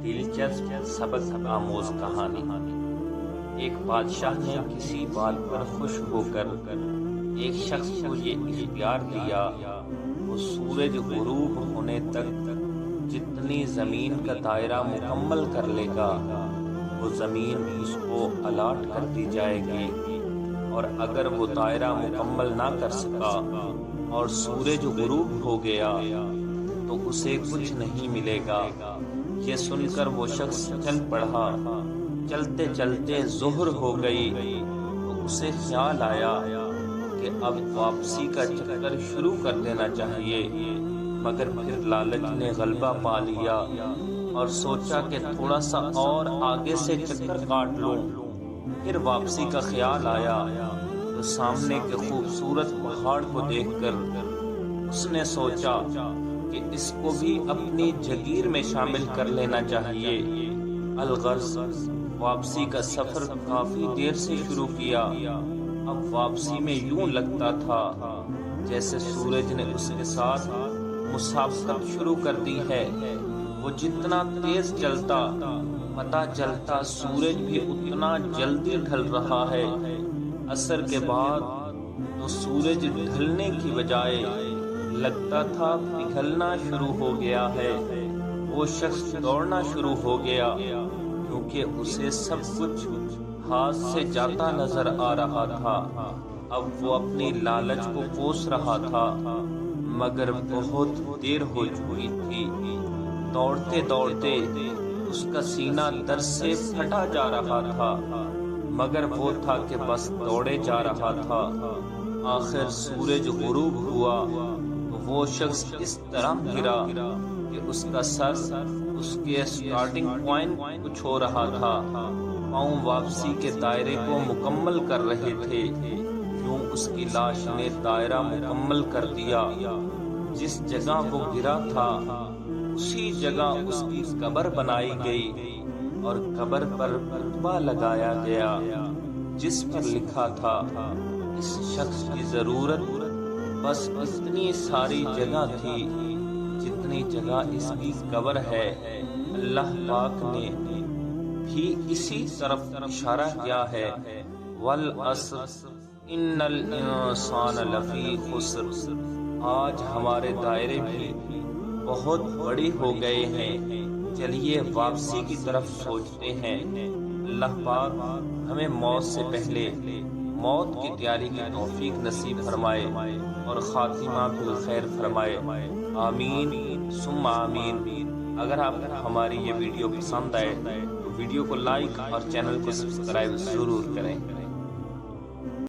دلچسپ سبق آموز کہانی۔ ایک بادشاہ نے کسی بات پر خوش ہو کر ایک شخص کو یہ اختیار دیا، وہ سورج غروب ہونے تک جتنی زمین کا دائرہ مکمل کر لے گا وہ زمین اس کو الاٹ کر دی جائے گی، اور اگر وہ دائرہ مکمل نہ کر سکا اور سورج غروب ہو گیا تو اسے کچھ نہیں ملے گا۔ یہ سن کر وہ شخص چل پڑا۔ چلتے چلتے ظہر ہو گئی تو اسے خیال آیا کہ اب واپسی کا چکر شروع کر دینا چاہیے، مگر پھر لالچ نے غلبہ پا لیا اور سوچا کہ تھوڑا سا اور آگے سے چکر کاٹ لوں۔ پھر واپسی کا خیال آیا تو سامنے کے خوبصورت پہاڑ کو دیکھ کر اس نے سوچا کہ اس کو بھی اپنی جگیر میں شامل کر لینا چاہیے۔ الغرض واپسی کا سفر کافی دیر سے شروع کیا۔ اب واپسی میں یوں لگتا تھا جیسے سورج نے اس کے ساتھ مسابقت شروع کر دی ہے۔ وہ جتنا تیز چلتا پتہ چلتا سورج بھی اتنا جلدی ڈھل رہا ہے۔ عصر کے بعد تو سورج ڈھلنے کی بجائے لگتا تھا پگھلنا شروع ہو گیا ہے۔ وہ شخص دوڑنا شروع ہو گیا کیونکہ اسے سب کچھ ہاتھ سے جاتا نظر آ رہا تھا۔ اب وہ اپنی لالچ کو کوس رہا تھا، مگر بہت دیر ہو چکی تھی۔ دوڑتے دوڑتے اس کا سینہ درد سے پھٹا جا رہا تھا، مگر وہ تھا کہ بس دوڑے جا رہا تھا۔ آخر سورج غروب ہوا تو وہ شخص اس طرح گرا کہ اس کا سر اس کے سٹارٹنگ پوائنٹ کو چھو رہا تھا۔ پاؤں واپسی کے دائرے کو مکمل کر رہے تھے، یوں اس کی لاش نے دائرہ مکمل کر دیا۔ جس جگہ وہ گرا تھا اسی جگہ اس کی قبر بنائی گئی اور قبر پر کتبہ لگایا گیا جس پر لکھا تھا، اس شخص کی ضرورت بس اتنی ساری جگہ تھی جتنی جگہ اس کی قبر ہے۔ اللہ پاک نے بھی اسی طرف اشارہ کیا ہے، والعصر ان الانسان لفی خسر۔ آج ہمارے دائرے بھی بہت بڑے ہو گئے ہیں، چلیے واپسی کی طرف سوچتے ہیں۔ اللہ پاک ہمیں موت سے پہلے موت کی تیاری کی توفیق نصیب فرمائے اور خاتمہ بالخیر فرمائے، آمین ثم آمین۔ اگر آپ کو ہماری یہ ویڈیو پسند آئے تو ویڈیو کو لائک اور چینل کو سبسکرائب ضرور کریں۔